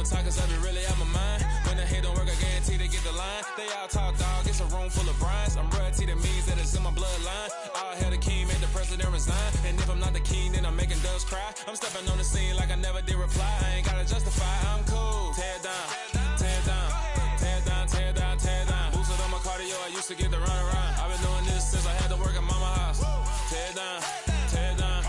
wanna talk cause I be really out my mind. When the hate don't work, I guarantee they get the line. They all talk, dog, it's a room full of brinds. I'm royalty, that means that it's in my bloodline. All hail the king, made the president resign. And if I'm not the king, then I'm making doves cry. I'm stepping on the scene like I never did reply. I ain't gotta justify, I'm cool. Tear down, tear down, tear down, tear down, tear down. Boosted on my cardio, I used to get the run around. I've been doing this since I had to work at mama house. Tear down, tear down,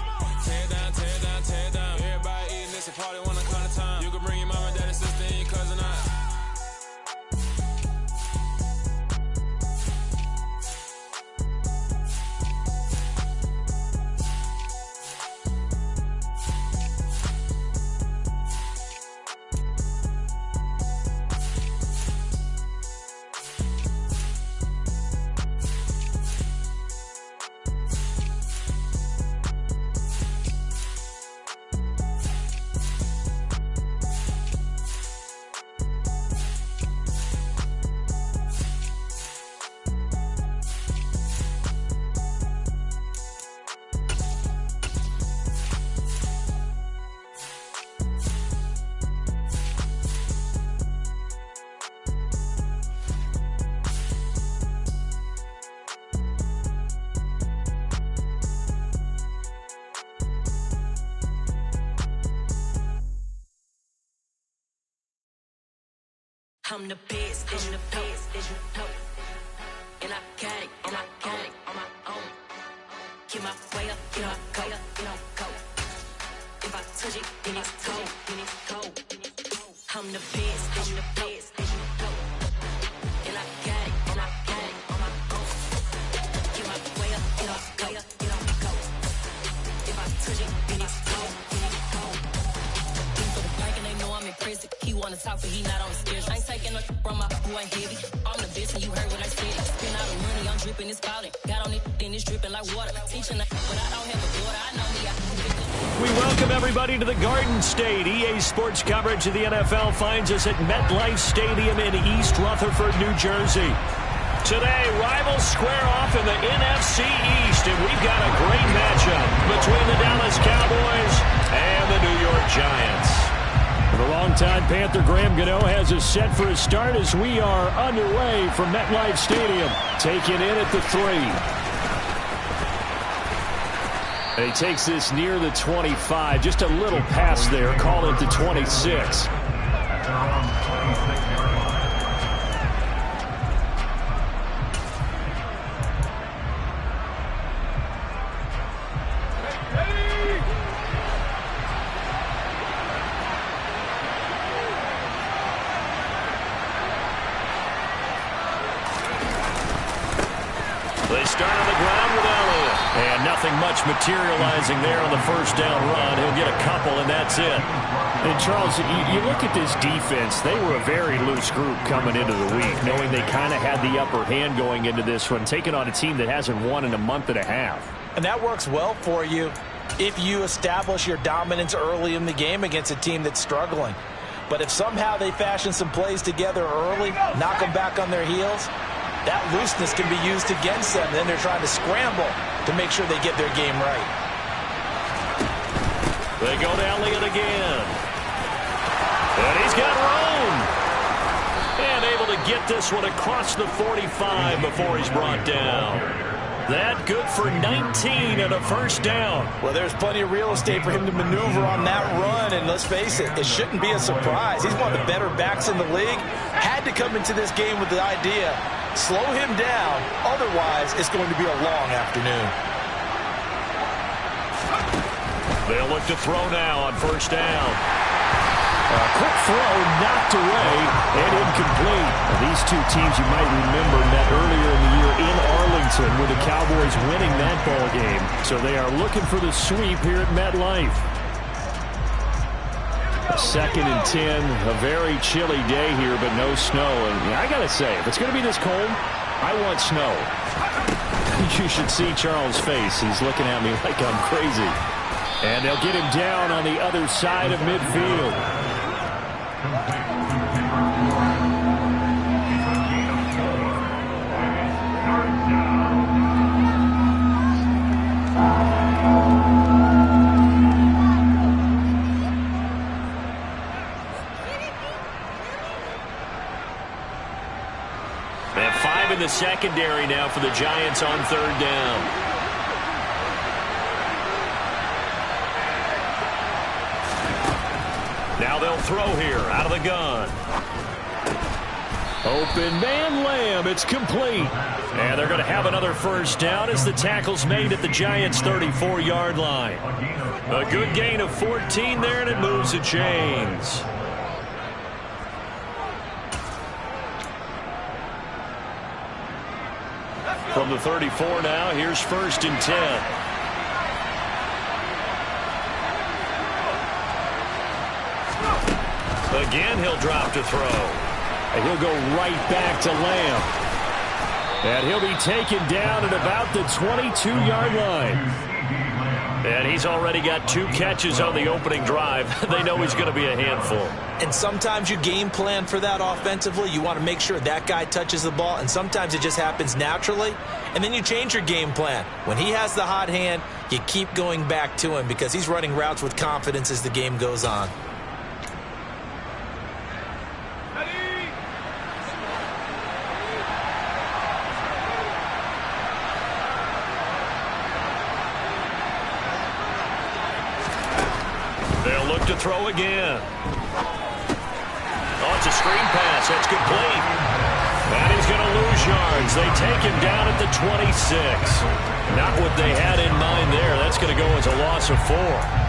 tear down, tear down, tear down. Everybody eating this a party when I come to time. You can bring your mama, daddy, sister, and your cousin out. I'm the best, I'm the best, as you know. And I got it on my own. Get my way up, get my go, go. If I touch it, then it's cold, I'm the best, as you know. And I got it on my own. Get my way up, get my go. If I touch it, then it's cold, for the bike and they know I'm impressive. He wanna talk, but he not on the schedule. I ain't taking no from my boy heavy. I'm the best, and you heard what I said. Spend all the money, I'm dripping, it's falling. Got on it, then it's dripping like water. Teaching, but I don't have a daughter. I know me. We welcome everybody to the Garden State. EA Sports coverage of the NFL finds us at MetLife Stadium in East Rutherford, New Jersey. Today, rivals square off in the NFC East, and we've got a great matchup between the Dallas Cowboys and the New York Giants. The longtime Panther Graham Gano has us set for a start as we are underway from MetLife Stadium. Taken in at the 3. And he takes this near the 25. Just a little pass there. Call it the 26. They start on the ground with Elliott. And nothing much materializing there on the first down run. He'll get a couple, and that's it. And, Charles, you look at this defense. They were a very loose group coming into the week, knowing they kind of had the upper hand going into this one, taking on a team that hasn't won in a month and a half. And that works well for you if you establish your dominance early in the game against a team that's struggling. But if somehow they fashion some plays together early, knock them back on their heels, that looseness can be used against them. Then they're trying to scramble to make sure they get their game right. They go to Elliott again. And he's got room. And able to get this one across the 45 before he's brought down. That good for 19 and a first down. Well, there's plenty of real estate for him to maneuver on that run, and let's face it, it shouldn't be a surprise. He's one of the better backs in the league. Had to come into this game with the idea, slow him down, otherwise it's going to be a long afternoon. They'll look to throw now on first down. A quick throw knocked away and incomplete. These two teams you might remember met earlier in the year in Arlington with the Cowboys winning that ball game. So they are looking for the sweep here at MetLife. 2nd and 10, a very chilly day here, but no snow. And I got to say, if it's going to be this cold, I want snow. You should see Charles' face. He's looking at me like I'm crazy. And they'll get him down on the other side of midfield. the secondary now for the Giants on 3rd down. Now they'll throw here out of the gun. Open man, Lamb. It's complete. And they're going to have another 1st down as the tackle's made at the Giants' 34-yard line. A good gain of 14 there, and it moves the chains. From the 34 now, here's 1st and 10. Again, he'll drop to throw. And he'll go right back to Lamb. And he'll be taken down at about the 22-yard line. And he's already got 2 catches on the opening drive. They know he's going to be a handful. And sometimes you game plan for that offensively. You want to make sure that guy touches the ball, and sometimes it just happens naturally. And then you change your game plan. When he has the hot hand, you keep going back to him because he's running routes with confidence as the game goes on. They'll look to throw again. Oh, it's a screen pass. That's complete. And he's going to lose yards. They take him down at the 26. Not what they had in mind there. That's going to go as a loss of 4.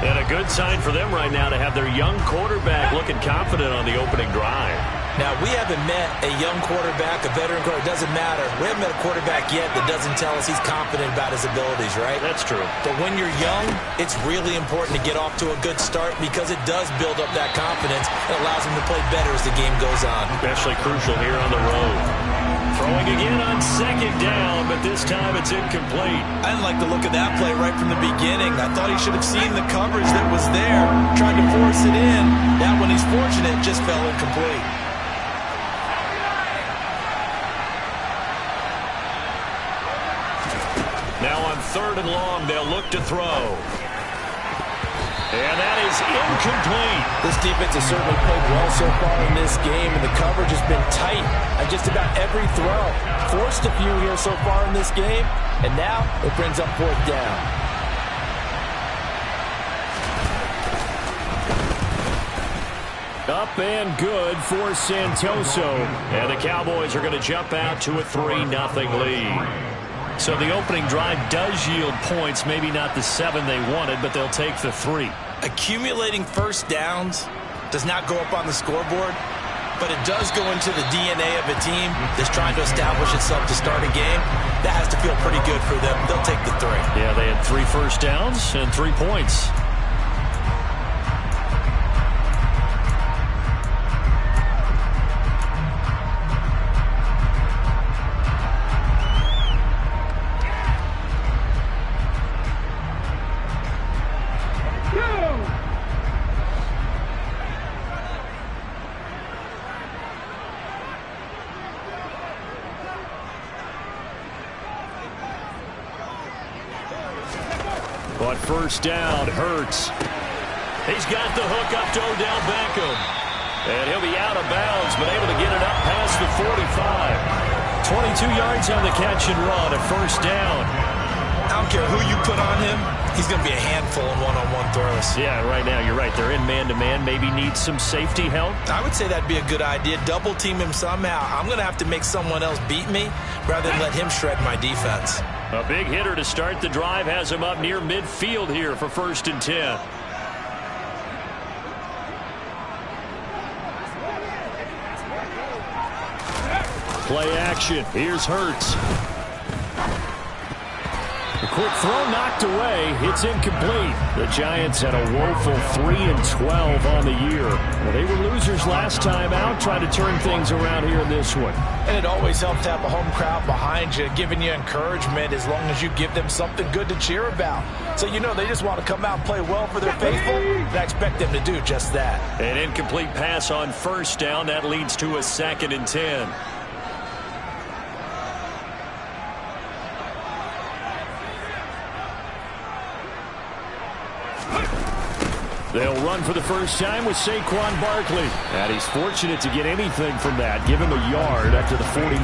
And a good sign for them right now to have their young quarterback looking confident on the opening drive. Now, we haven't met a young quarterback, a veteran quarterback. It doesn't matter. We haven't met a quarterback yet that doesn't tell us he's confident about his abilities, right? That's true. But when you're young, it's really important to get off to a good start because it does build up that confidence. It allows him to play better as the game goes on. Especially crucial here on the road. Throwing again on 2nd down, but this time it's incomplete. I didn't like the look of that play right from the beginning. I thought he should have seen the coverage that was there, tried to force it in. That one, he's fortunate, just fell incomplete. Now on 3rd and long, they'll look to throw. And that is incomplete. This defense has certainly played well so far in this game, and the coverage has been tight on just about every throw. Forced a few here so far in this game, and now it brings up 4th down. Up and good for Santoso. And the Cowboys are going to jump out to a 3-0 lead. So the opening drive does yield points, maybe not the 7 they wanted, but they'll take the 3. Accumulating 1st downs does not go up on the scoreboard, but it does go into the DNA of a team that's trying to establish itself to start a game. That has to feel pretty good for them. They'll take the 3. Yeah, they had 3 first downs and 3 points. But 1st down hurts. He's got the hook up to Odell Beckham. And he'll be out of bounds, but able to get it up past the 45. 22 yards on the catch and run, a 1st down. I don't care who you put on him. He's going to be a handful in one-on-one throws. Yeah, right now, you're right. They're in man-to-man. Maybe needs some safety help. I would say that'd be a good idea. Double team him somehow. I'm going to have to make someone else beat me rather than let him shred my defense. A big hitter to start the drive has him up near midfield here for 1st and 10. Play action. Here's Hurts. The quick throw knocked away. It's incomplete. The Giants had a woeful 3-12 on the year. Well, they were losers last time out, trying to turn things around here in this one. And it always helps to have a home crowd behind you, giving you encouragement as long as you give them something good to cheer about. So you know they just want to come out and play well for their faithful, and I expect them to do just that. An incomplete pass on 1st down. That leads to a 2nd and 10. They'll run for the first time with Saquon Barkley. And he's fortunate to get anything from that. Give him a yard after the 49.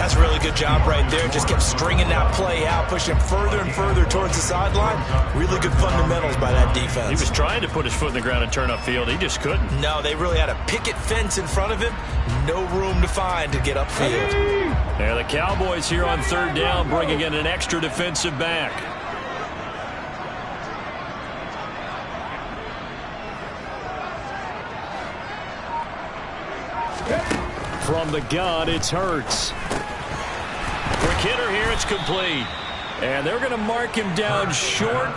That's a really good job right there. Just kept stringing that play out, pushing further and further towards the sideline. Really good fundamentals by that defense. He was trying to put his foot in the ground and turn upfield. He just couldn't. No, they really had a picket fence in front of him. No room to find to get upfield. There, the Cowboys here on third down, bringing in an extra defensive back. From the gun, it's Hurts. For Kidder here, it's complete. And they're going to mark him down short,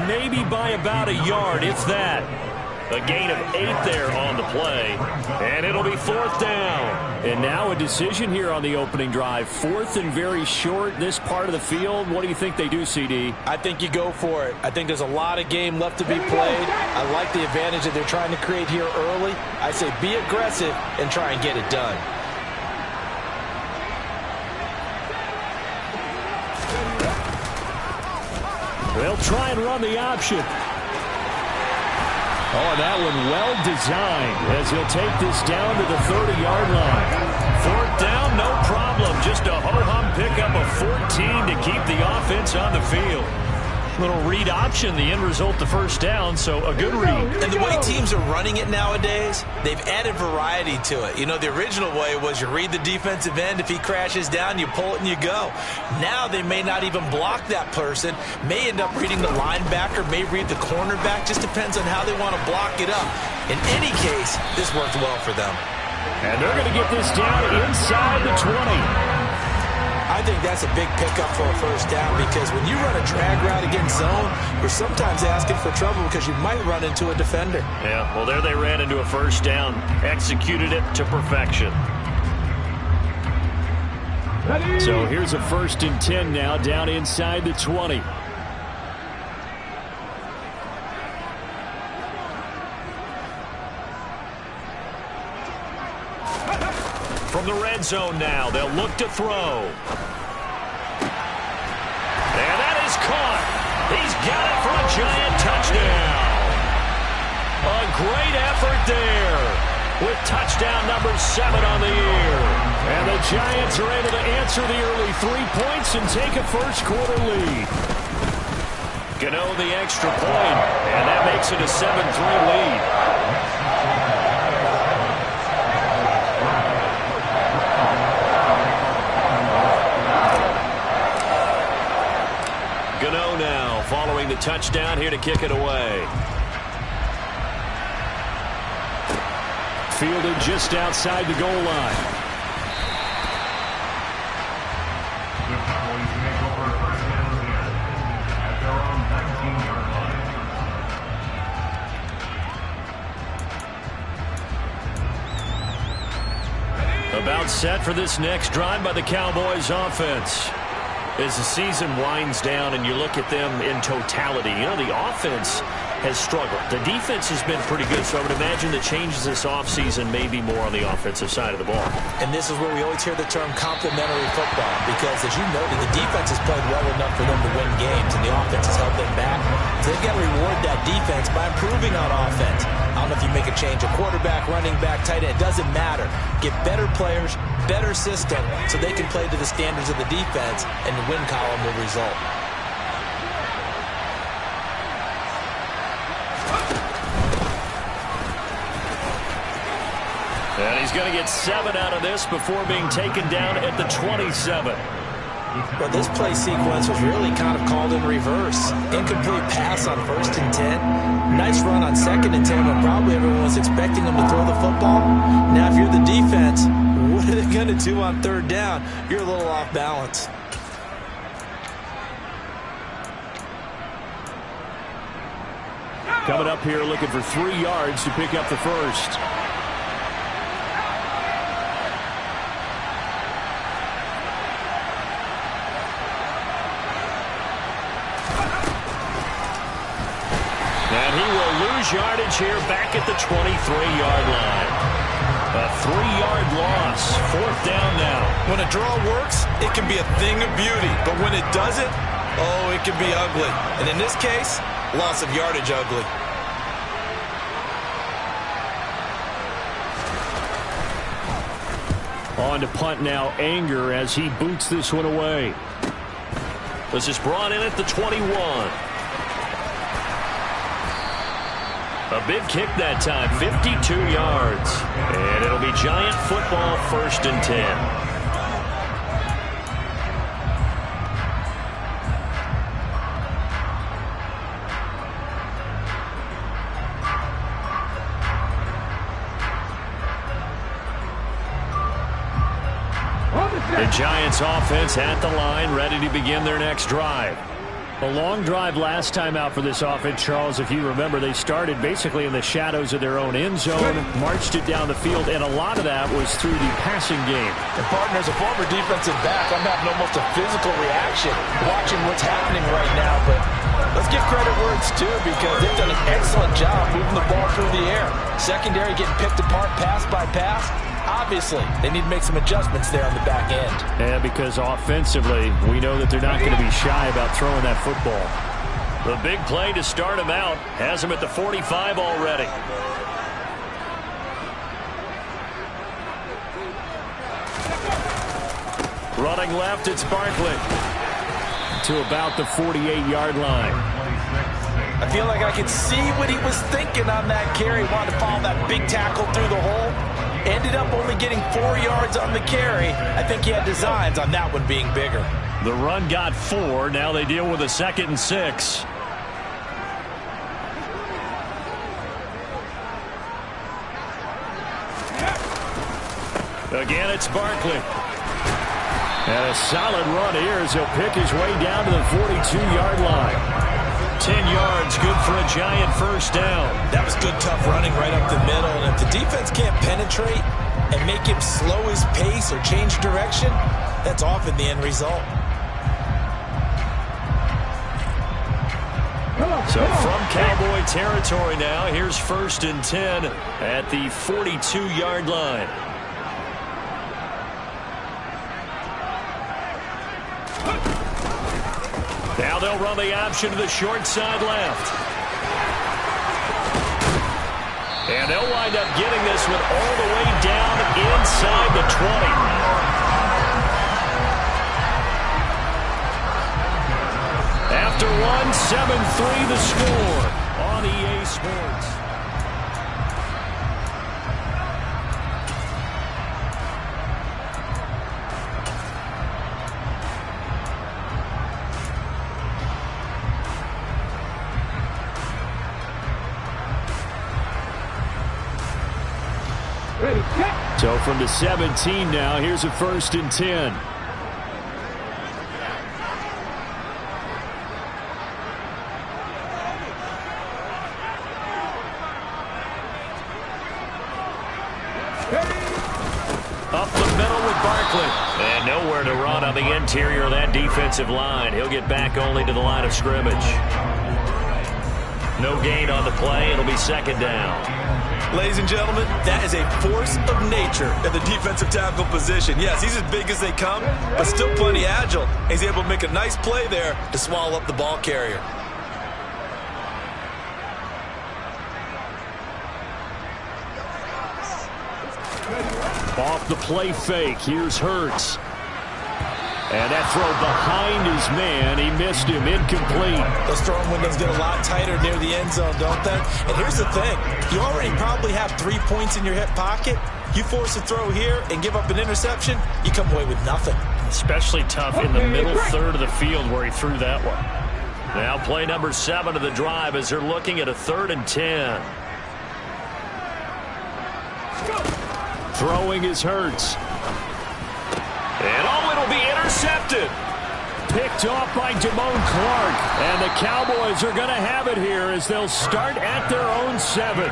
maybe by about a yard, if that. A gain of 8 there on the play. And it'll be 4th down. And now a decision here on the opening drive. 4th and very short, this part of the field. What do you think they do, CD? I think you go for it. I think there's a lot of game left to be played. I like the advantage that they're trying to create here early. I say be aggressive and try and get it done. They'll try and run the option. Oh, that one well designed as he'll take this down to the 30-yard line. 4th down, no problem. Just a ho-hum pickup of 14 to keep the offense on the field. Little read option, the end result, the first down, so a good read. And the way teams are running it nowadays, they've added variety to it. You know, the original way was you read the defensive end. If he crashes down, you pull it and you go. Now they may not even block that person, may end up reading the linebacker, may read the cornerback. Just depends on how they want to block it up. In any case, this worked well for them. And they're going to get this down inside the 20. I think that's a big pickup for a first down because when you run a drag route against zone, you're sometimes asking for trouble because you might run into a defender. Yeah, well, there they ran into a first down, executed it to perfection. So here's a 1st and 10 now, down inside the 20. From the red zone now, they'll look to throw. And that is caught. He's got it for a giant touchdown. A great effort there with touchdown number 7 on the year. And the Giants are able to answer the early 3 points and take a first-quarter lead. Gano the extra point, and that makes it a 7-3 lead. Gano now following the touchdown here to kick it away. Fielded just outside the goal line. The Cowboys make over first down again at their own 19-yard line. About set for this next drive by the Cowboys offense. As the season winds down and you look at them in totality, you know, the offense has struggled. The defense has been pretty good, so I would imagine the changes this offseason may be more on the offensive side of the ball. And this is where we always hear the term complementary football because, as you noted, the defense has played well enough for them to win games, and the offense has held them back. So they've got to reward that defense by improving on offense. I don't know if you make a change, a quarterback, running back, tight end, it doesn't matter. Get better players, better system, so they can play to the standards of the defense, and the win column will result. And he's going to get 7 out of this before being taken down at the 27. Well, this play sequence was really kind of called in reverse. Incomplete pass on 1st and 10. Nice run on 2nd and 10 when probably everyone was expecting them to throw the football. Now, if you're the defense, what are they going to do on 3rd down? You're a little off balance. Coming up here looking for 3 yards to pick up the first. And he will lose yardage here back at the 23-yard line. A 3-yard loss. 4th down now. When a draw works, it can be a thing of beauty. But when it doesn't, oh, it can be ugly. And in this case, loss of yardage ugly. On to punt now, Anger, as he boots this one away. This is brought in at the 21. A big kick that time, 52 yards. And it'll be Giant football, 1st and 10. The Giants offense at the line, ready to begin their next drive. A long drive last time out for this offense, Charles. If you remember, they started basically in the shadows of their own end zone, marched it down the field, and a lot of that was through the passing game. And partner, as a former defensive back, I'm having almost a physical reaction watching what's happening right now. But let's give credit where it's due, because they've done an excellent job moving the ball through the air. Secondary getting picked apart pass by pass. Obviously, they need to make some adjustments there on the back end. Yeah, because offensively, we know that they're not going to be shy about throwing that football. The big play to start him out has him at the 45 already. Running left, it's Barkley to about the 48-yard line. I feel like I could see what he was thinking on that carry. Wanted to follow that big tackle through the hole. Ended up only getting 4 yards on the carry. I think he had designs on that one being bigger. The run got 4. Now they deal with a 2nd and 6. Again, it's Barkley. And a solid run here as he'll pick his way down to the 42-yard line. 10 yards, good for a Giant 1st down. That was good, tough running right up the middle. And if the defense can't penetrate and make him slow his pace or change direction, that's often the end result. So from Cowboy territory now, here's 1st and 10 at the 42-yard line. Now they'll run the option to the short side left. And they'll wind up getting this one all the way down inside the 20. After one, 7-3 the score on EA Sports. So from the 17 now, here's a 1st and 10. Up the middle with Barkley. And nowhere to run on the interior of that defensive line. He'll get back only to the line of scrimmage. No gain on the play. It'll be 2nd down. Ladies and gentlemen, that is a force of nature at the defensive tackle position. Yes, he's as big as they come, but still plenty agile. He's able to make a nice play there to swallow up the ball carrier. Off the play fake, here's Hurts. And that throw behind his man, he missed him, incomplete. Those throwing windows get a lot tighter near the end zone, don't they? And here's the thing. You already probably have 3 points in your hip pocket. You force a throw here and give up an interception, you come away with nothing. Especially tough in the middle third of the field where he threw that one. Now play number 7 of the drive as they're looking at a 3rd and 10. Throwing is Hurts. And it'll be intercepted. Picked off by Damone Clark. And the Cowboys are going to have it here as they'll start at their own 7.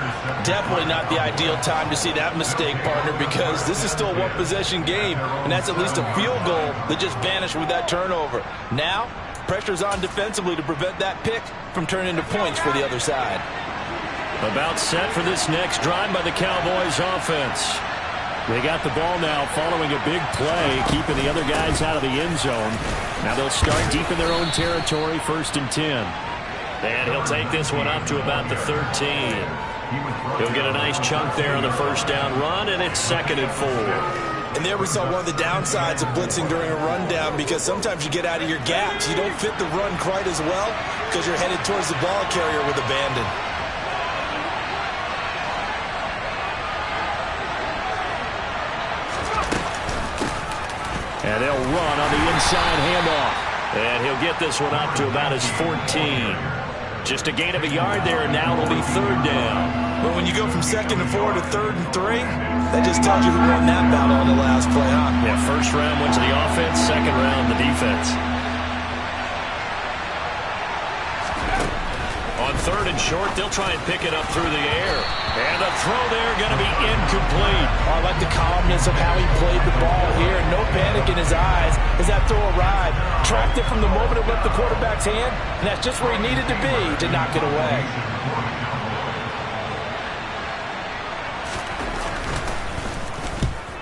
Definitely not the ideal time to see that mistake, partner, because this is still a one-possession game, and that's at least a field goal that just vanished with that turnover. Now, pressure's on defensively to prevent that pick from turning into points for the other side. About set for this next drive by the Cowboys offense. They got the ball now following a big play, keeping the other guys out of the end zone. Now they'll start deep in their own territory, 1st and 10. And he'll take this one up to about the 13. He'll get a nice chunk there on the 1st down run, and it's 2nd and 4. And there we saw one of the downsides of blitzing during a rundown, because sometimes you get out of your gaps. You don't fit the run quite as well because you're headed towards the ball carrier with abandon. And they'll run on the inside handoff. And he'll get this one up to about his 14. Just a gain of a yard there, and now it'll be third down. But when you go from 2nd and 4 to 3rd and 3, that just tells you who won that battle on the last play, huh? Yeah, first round went to the offense, second round the defense. On 3rd and short, they'll try and pick it up through the air. And the throw there going to be incomplete. Oh, I like the calmness of how he played the ball here. No panic in his eyes as that throw arrived. Tracked it from the moment it left the quarterback's hand, and that's just where he needed to be to knock it away.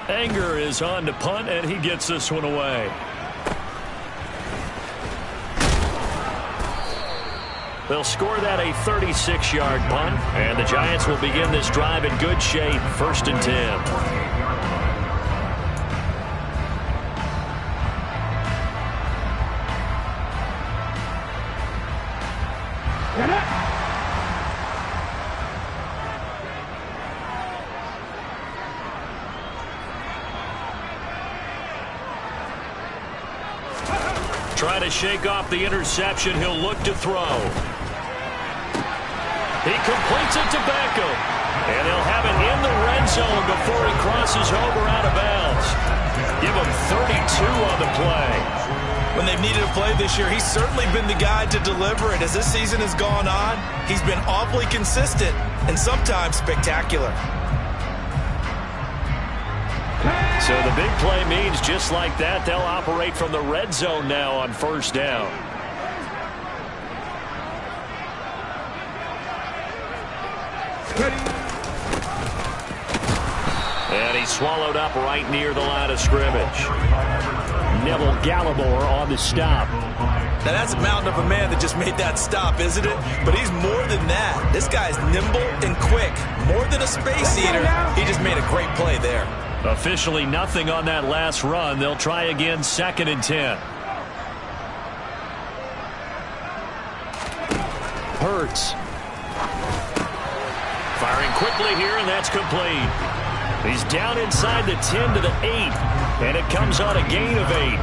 Anger is on to punt, and he gets this one away. They'll score that a 36-yard punt, and the Giants will begin this drive in good shape, 1st and 10. Try to shake off the interception. He'll look to throw. He completes it to Beckham. And they'll have it in the red zone before he crosses over out of bounds. Give him 32 on the play. When they've needed a play this year, he's certainly been the guy to deliver it. As this season has gone on, he's been awfully consistent and sometimes spectacular. So the big play means just like that, they'll operate from the red zone now on 1st down. And he's swallowed up right near the line of scrimmage. Neville Gallimore on the stop. Now that's a mountain of a man that just made that stop, isn't it? But he's more than that. This guy's nimble and quick. More than a space eater. He just made a great play there. Officially nothing on that last run. They'll try again, 2nd and 10. Hurts. Firing quickly here, and that's complete. He's down inside the 10 to the 8, and it comes on a gain of 8.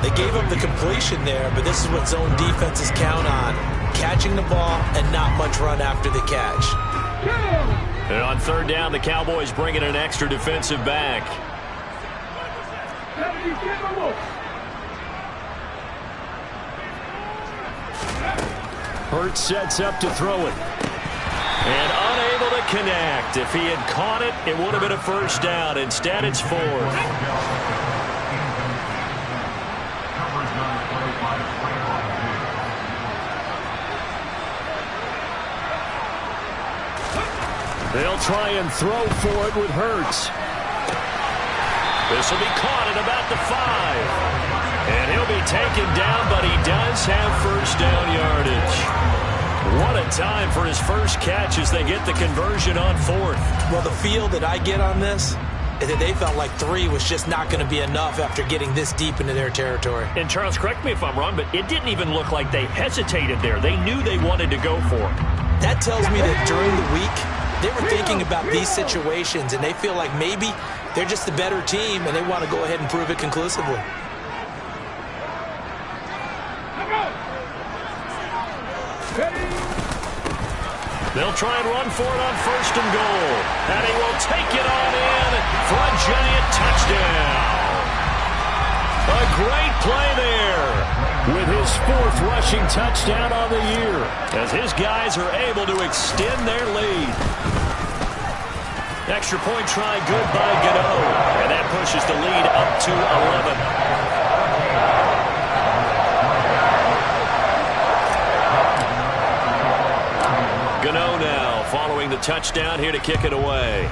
They gave up the completion there, but this is what zone defenses count on. Catching the ball and not much run after the catch. And on 3rd down, the Cowboys bring in an extra defensive back. Hurts sets up to throw it. And unable to connect. If he had caught it, it would have been a 1st down. Instead, it's 4th. They'll try and throw for it with Hurts. This will be caught at about the 5. And he'll be taken down, but he does have 1st down yardage. What a time for his first catch as they get the conversion on 4th. Well, the feel that I get on this is that they felt like 3 was just not going to be enough after getting this deep into their territory. And Charles, correct me if I'm wrong, but it didn't even look like they hesitated there. They knew they wanted to go for it. That tells me that during the week, they were thinking about these situations, and they feel like maybe they're just the better team, and they want to go ahead and prove it conclusively. They'll try and run for it on 1st and goal. And he will take it on in for a giant touchdown. A great play there with his 4th rushing touchdown on the year as his guys are able to extend their lead. Extra point try good by Gano. And that pushes the lead up to 11. Gano now following the touchdown here to kick it away.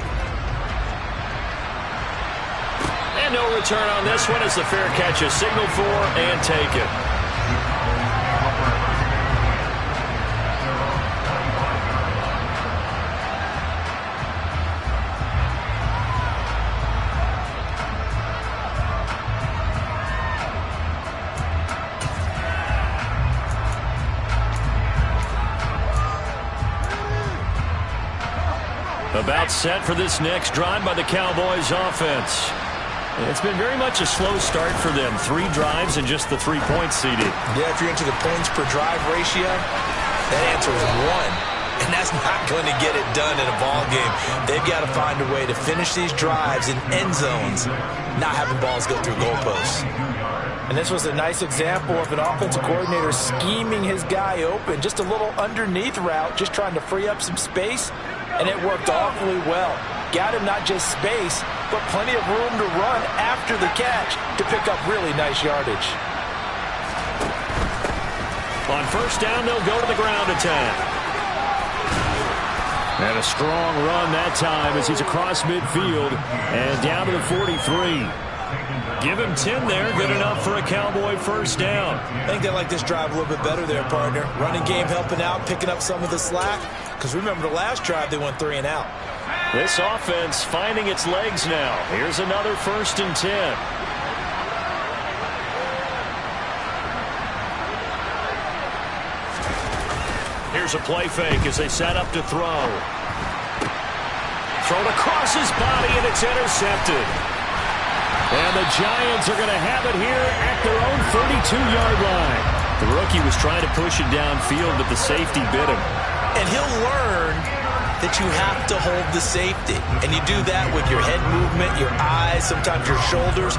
And no return on this one as the fair catch is signaled for and taken. About set for this next drive by the Cowboys offense. It's been very much a slow start for them. 3 drives and just the 3 points, CD. Yeah, if you're into the points per drive ratio, that answer is 1. And that's not going to get it done in a ball game. They've got to find a way to finish these drives in end zones, not having balls go through goalposts. And this was a nice example of an offensive coordinator scheming his guy open. Just a little underneath route, just trying to free up some space, and it worked awfully well. Got him not just space, but plenty of room to run after the catch to pick up really nice yardage. On first down, they'll go to the ground attack. And a strong run that time as he's across midfield and down to the 43. Give him 10 there. Good enough for a Cowboy first down. I think they like this drive a little bit better there, partner. Running game helping out, picking up some of the slack. Because remember, the last drive, they went 3 and out. This offense finding its legs now. Here's another 1st and 10. Here's a play fake as they set up to throw. Thrown across his body, and it's intercepted. And the Giants are going to have it here at their own 32-yard line. The rookie was trying to push it downfield, but the safety bit him. And he'll learn that you have to hold the safety. And you do that with your head movement, your eyes, sometimes your shoulders.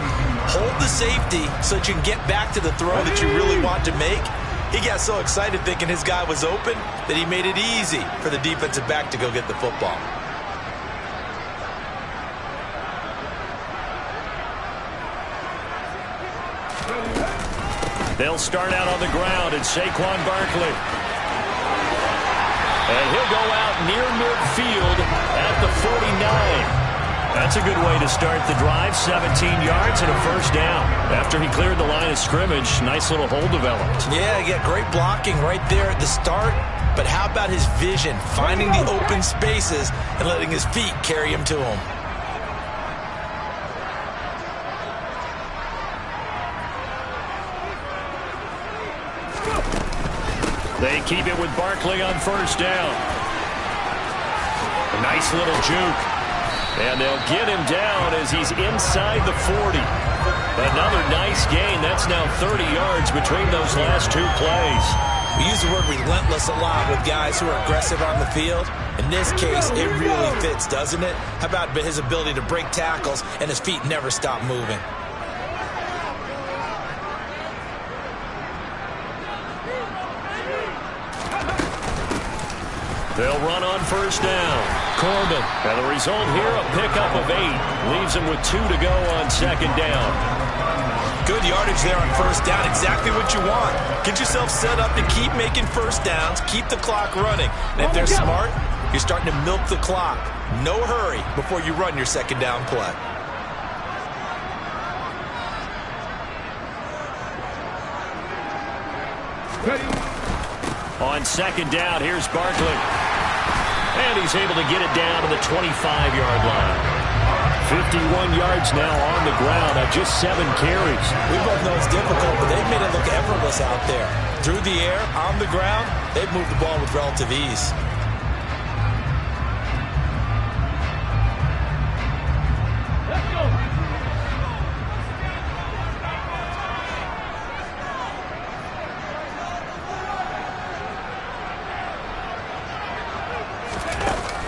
Hold the safety so that you can get back to the throw that you really want to make. He got so excited thinking his guy was open that he made it easy for the defensive back to go get the football. They'll start out on the ground, and Saquon Barkley. And he'll go out near midfield at the 49. That's a good way to start the drive. 17 yards and a first down. After he cleared the line of scrimmage, nice little hole developed. Yeah, he got great blocking right there at the start. But how about his vision, finding the open spaces and letting his feet carry him to him? They keep it with Barkley on first down. A nice little juke. And they'll get him down as he's inside the 40. Another nice gain. That's now 30 yards between those last 2 plays. We use the word relentless a lot with guys who are aggressive on the field. In this case, it really fits, doesn't it? How about his ability to break tackles and his feet never stop moving? They'll run on first down. Corbin. And the result here, a pickup of 8. Leaves him with 2 to go on second down. Good yardage there on first down. Exactly what you want. Get yourself set up to keep making first downs. Keep the clock running. And if they're smart, you're starting to milk the clock. No hurry before you run your second down play. On second down, here's Barkley. And he's able to get it down to the 25-yard line. 51 yards now on the ground on just 7 carries. We both know it's difficult, but they've made it look effortless out there. Through the air, on the ground, they've moved the ball with relative ease. Let's go.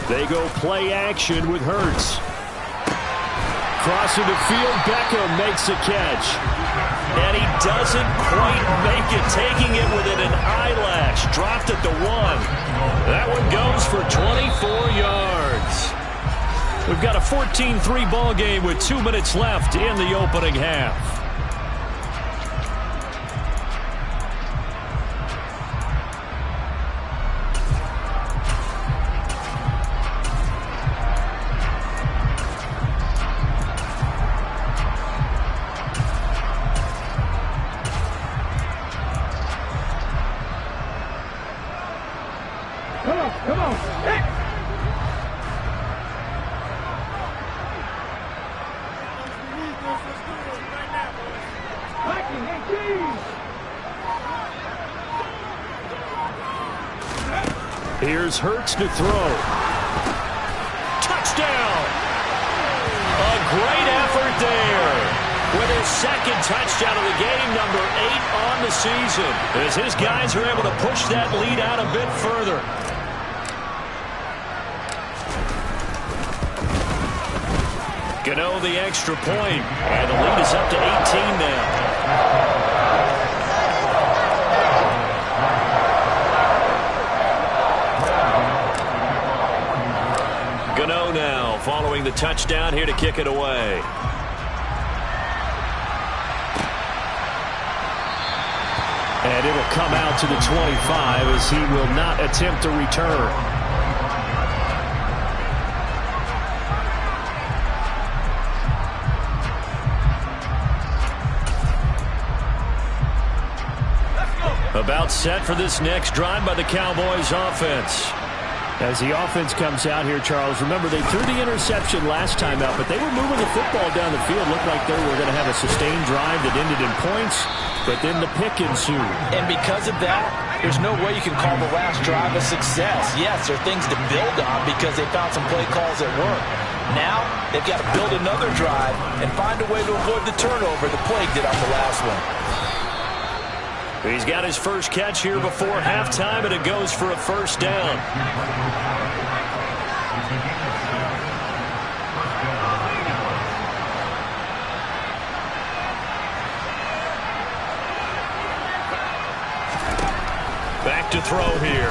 They go play action with Hurts. Crossing the field, Beckham makes a catch. And he doesn't quite make it, taking it within an eyelash. Dropped at the 1. That one goes for 24 yards. We've got a 14-3 ball game with 2 minutes left in the opening half. Come on. Hey. Here's Hurts to throw. great effort there. With his second touchdown of the game, number 8 on the season, as his guys are able to push that lead out a bit further. Gano the extra point, and the lead is up to 18 now. Gano now following the touchdown here to kick it away. And it'll come out to the 25 as he will not attempt to return. About set for this next drive by the Cowboys offense. As the offense comes out here, Charles, remember they threw the interception last time out, but they were moving the football down the field. Looked like they were going to have a sustained drive that ended in points, but then the pick ensued. And because of that, there's no way you can call the last drive a success. Yes, there are things to build on because they found some play calls that work. Now, they've got to build another drive and find a way to avoid the turnover the plague did on the last one. He's got his first catch here before halftime, and it goes for a first down. Back to throw here.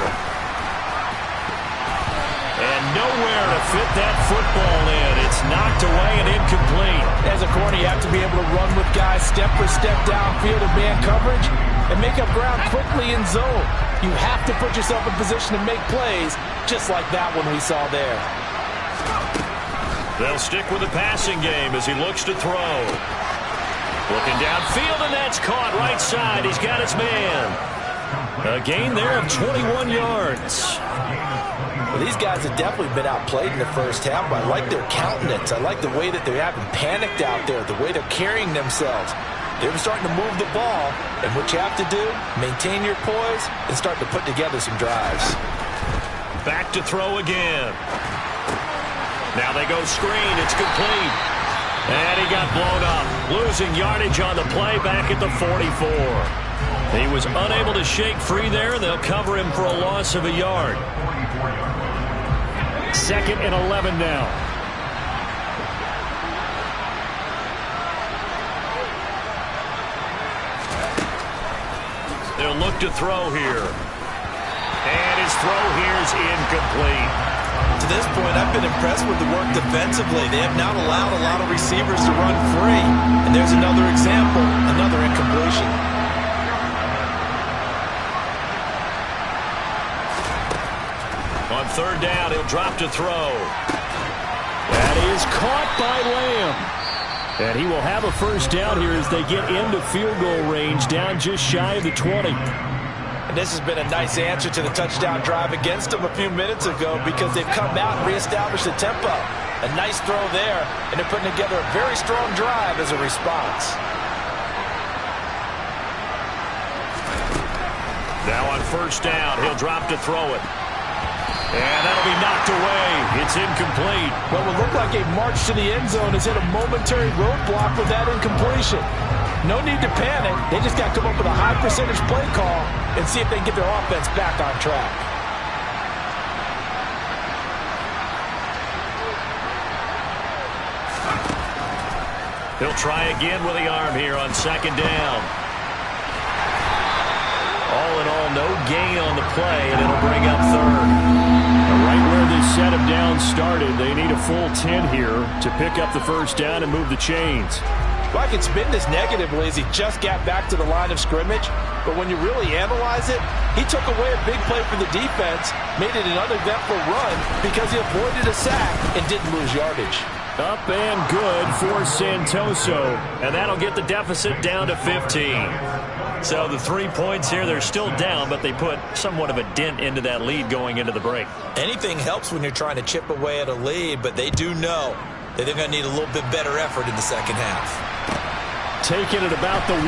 And nowhere to fit that football in. It's knocked away and incomplete. As a corner, you have to be able to run with guys step for step downfield in man coverage and make up ground quickly in zone. You have to put yourself in position to make plays, just like that one we saw there. They'll stick with the passing game as he looks to throw. Looking downfield, and that's caught right side. He's got his man. A gain there of 21 yards. Well, these guys have definitely been outplayed in the first half, but I like their countenance. I like the way that they haven't panicked out there, the way they're carrying themselves. They're starting to move the ball, and what you have to do, maintain your poise and start to put together some drives. Back to throw again. Now they go screen. It's complete. And he got blown up. Losing yardage on the play back at the 44. He was unable to shake free there. They'll cover him for a loss of a yard. 2nd and 11 now. They'll look to throw here. And his throw here is incomplete. To this point, I've been impressed with the work defensively. They have not allowed a lot of receivers to run free. And there's another example, another incompletion. On 3rd down, he'll drop to throw. That is caught by Lamb. And he will have a first down here as they get into field goal range, down just shy of the 20. And this has been a nice answer to the touchdown drive against them a few minutes ago because they've come out and reestablished the tempo. A nice throw there, and they're putting together a very strong drive as a response. Now on 1st down, he'll drop to throw it. And that'll be knocked away. It's incomplete. What will look like a march to the end zone has hit a momentary roadblock with that incompletion. No need to panic. They just got to come up with a high percentage play call and see if they can get their offense back on track. He'll try again with the arm here on 2nd down. All in all, no gain on the play, and it'll bring up 3rd. Right where this set of downs started, they need a full 10 here to pick up the first down and move the chains. Well, I can spin this negatively as he just got back to the line of scrimmage, but when you really analyze it, he took away a big play for the defense, made it an uneventful run because he avoided a sack and didn't lose yardage. Up and good for Santoso, and that'll get the deficit down to 15. So the 3 points here, they're still down, but they put somewhat of a dent into that lead going into the break. Anything helps when you're trying to chip away at a lead, but they do know that they're going to need a little bit better effort in the second half. Taking it about the 1.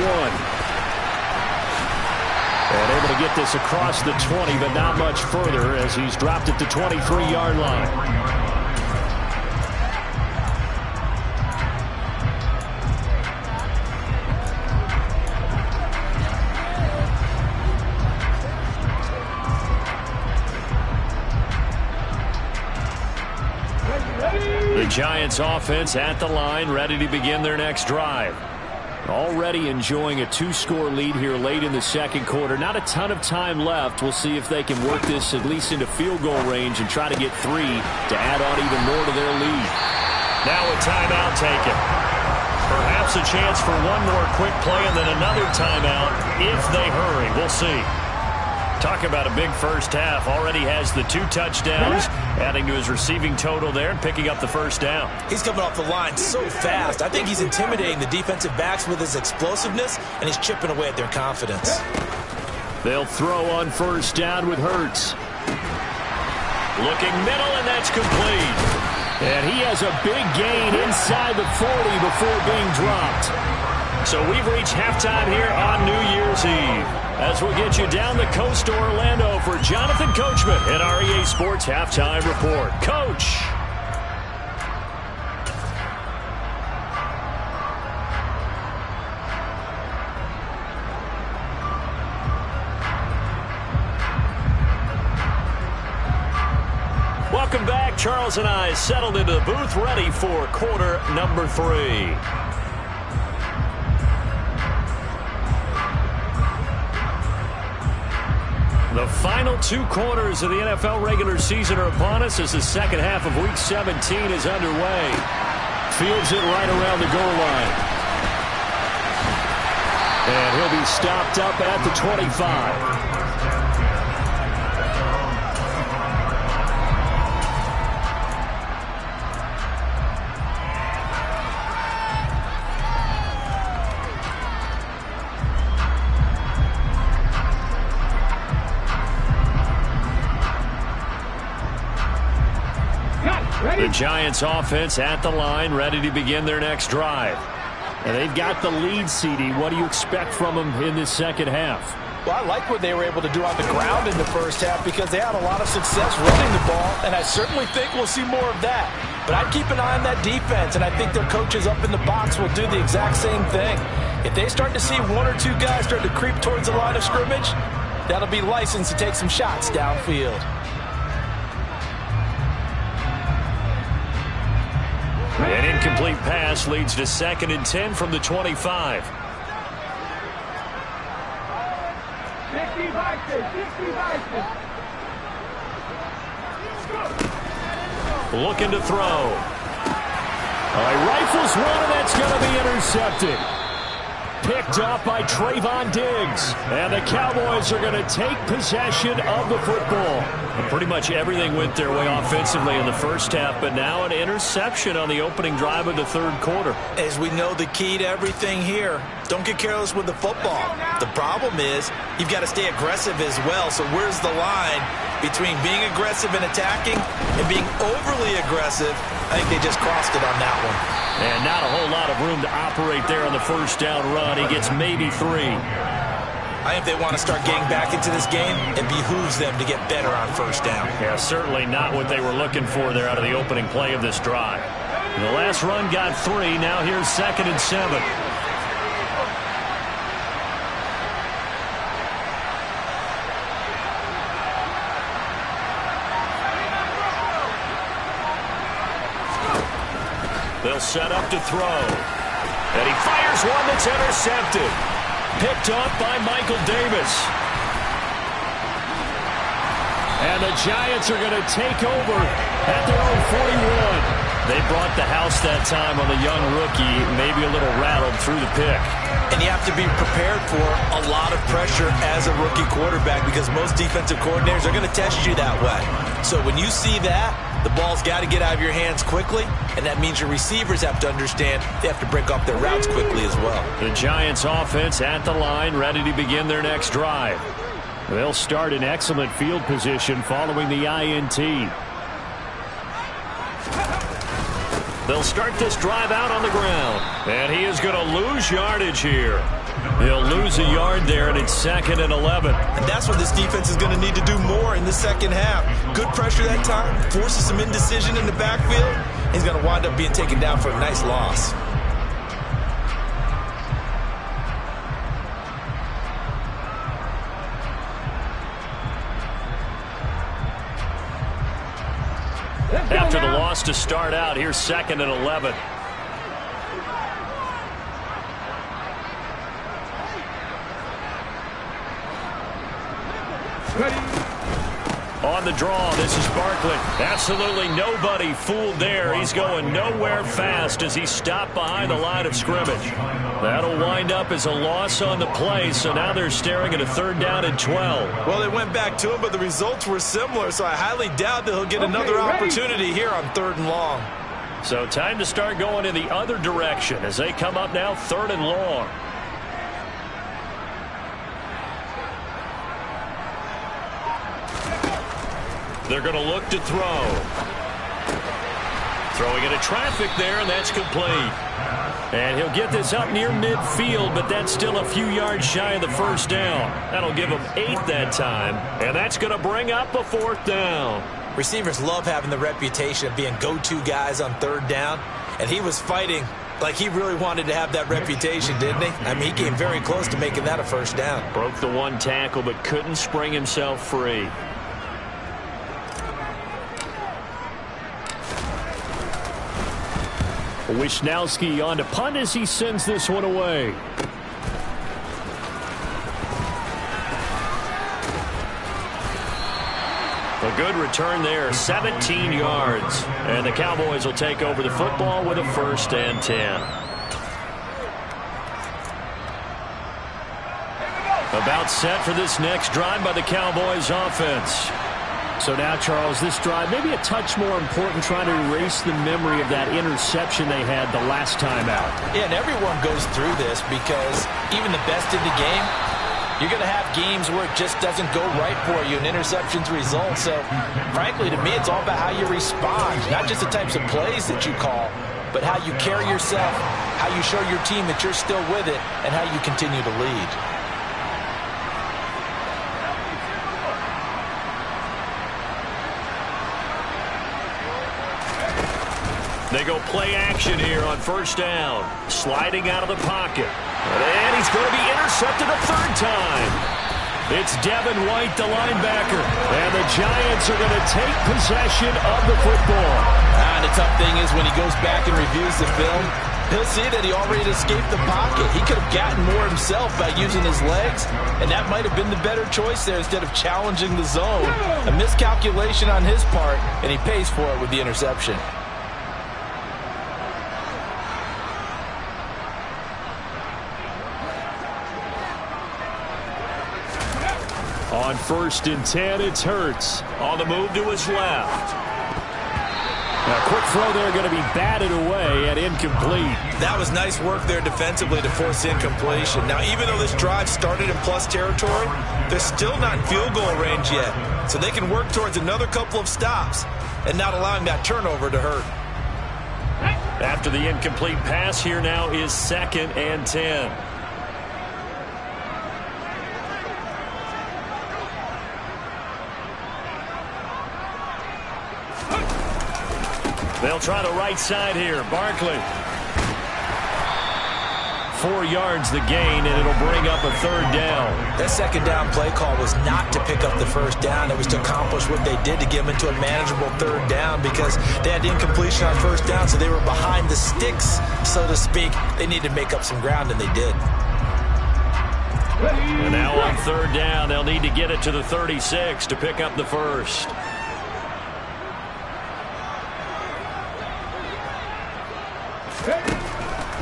And able to get this across the 20, but not much further as he's dropped it to 23-yard line. Giants offense at the line, ready to begin their next drive. Already enjoying a 2-score lead here late in the second quarter. Not a ton of time left. We'll see if they can work this at least into field goal range and try to get 3 to add on even more to their lead. Now a timeout taken. Perhaps a chance for one more quick play and then another timeout if they hurry. We'll see. Talk about a big first half. Already has the 2 touchdowns, adding to his receiving total there and picking up the first down. He's coming off the line so fast. I think he's intimidating the defensive backs with his explosiveness, and he's chipping away at their confidence. They'll throw on first down with Hurts. Looking middle, and that's complete. And he has a big gain inside the 40 before being dropped. So we've reached halftime here on New Year's Eve. As we'll get you down the coast to Orlando for Jonathan Coachman in our EA Sports Halftime Report. Coach. Welcome back. Charles and I settled into the booth, ready for quarter number 3. The final 2 quarters of the NFL regular season are upon us as the second half of Week 17 is underway. Fields it right around the goal line. And he'll be stopped up at the 25. The Giants offense at the line, ready to begin their next drive. And they've got the lead, CD. What do you expect from them in this second half? Well, I like what they were able to do on the ground in the first half because they had a lot of success running the ball, and I certainly think we'll see more of that. But I'd keep an eye on that defense, and I think their coaches up in the box will do the exact same thing. If they start to see 1 or 2 guys start to creep towards the line of scrimmage, that'll be licensed to take some shots downfield. An incomplete pass leads to 2nd and 10 from the 25. Looking to throw. He rifles one, and that's going to be intercepted. Picked off by Trayvon Diggs. And the Cowboys are going to take possession of the football. And pretty much everything went their way offensively in the first half, but now an interception on the opening drive of the third quarter. As we know, the key to everything here, don't get careless with the football. The problem is you've got to stay aggressive as well. So where's the line between being aggressive and attacking and being overly aggressive? I think they just crossed it on that one. And not a whole lot of room to operate there on the first down run. He gets maybe 3. I think they want to start getting back into this game. It behooves them to get better on first down. Yeah, certainly not what they were looking for there out of the opening play of this drive. The last run got 3. Now here's 2nd and 7. They'll set up to throw. And he fires one that's intercepted. Picked up by Michael Davis. And the Giants are going to take over at their own 41. They brought the house that time on the young rookie, maybe a little rattled through the pick. And you have to be prepared for a lot of pressure as a rookie quarterback because most defensive coordinators are going to test you that way. So when you see that, the ball's got to get out of your hands quickly, and that means your receivers have to understand they have to break off their routes quickly as well. The Giants offense at the line, ready to begin their next drive. They'll start in excellent field position following the INT. They'll start this drive out on the ground. And he is going to lose yardage here. He'll lose a yard there, and it's 2nd and 11. And that's what this defense is going to need to do more in the second half. Good pressure that time, forces some indecision in the backfield. He's going to wind up being taken down for a nice loss. After the loss to start out, here's 2nd and 11. On the draw, this is Barkley. Absolutely nobody fooled there. He's going nowhere fast as he stopped behind the line of scrimmage. That'll wind up as a loss on the play, so now they're staring at a 3rd down and 12. Well, they went back to him, but the results were similar, so I highly doubt that he'll get another opportunity here on 3rd and long. So time to start going in the other direction as they come up now 3rd and long. They're going to look to throw. Throwing into traffic there, and that's complete. And he'll get this up near midfield, but that's still a few yards shy of the 1st down. That'll give him 8 that time, and that's going to bring up a 4th down. Receivers love having the reputation of being go-to guys on 3rd down, and he was fighting like he really wanted to have that reputation, didn't he? I mean, he came very close to making that a 1st down. Broke the 1 tackle, but couldn't spring himself free. Wisnowski on to punt as he sends this one away. A good return there, 17 yards. And the Cowboys will take over the football with a 1st and 10. About set for this next drive by the Cowboys offense. So now, Charles, this drive maybe a touch more important, trying to erase the memory of that interception they had the last time out. Yeah, and everyone goes through this because even the best in the game, you're going to have games where it just doesn't go right for you and interceptions result. So, frankly, to me, it's all about how you respond, not just the types of plays that you call, but how you carry yourself, how you show your team that you're still with it, and how you continue to lead. They go play action here on 1st down. Sliding out of the pocket. And he's going to be intercepted a 3rd time. It's Devin White, the linebacker. And the Giants are going to take possession of the football. And the tough thing is when he goes back and reviews the film, he'll see that he already escaped the pocket. He could have gotten more himself by using his legs, and that might have been the better choice there instead of challenging the zone. A miscalculation on his part, and he pays for it with the interception. On 1st and 10, it's Hurts. On the move to his left. A quick throw there going to be batted away and incomplete. That was nice work there defensively to force incompletion. Now, even though this drive started in plus territory, they're still not in field goal range yet. So they can work towards another couple of stops and not allowing that turnover to hurt. After the incomplete pass, here now is 2nd and 10. They'll try the right side here. Barkley. 4 yards the gain, and it'll bring up a 3rd down. That 2nd down play call was not to pick up the 1st down. It was to accomplish what they did to get them into a manageable 3rd down because they had incompletion on 1st down, so they were behind the sticks, so to speak. They needed to make up some ground, and they did. And now on 3rd down, they'll need to get it to the 36 to pick up the 1st.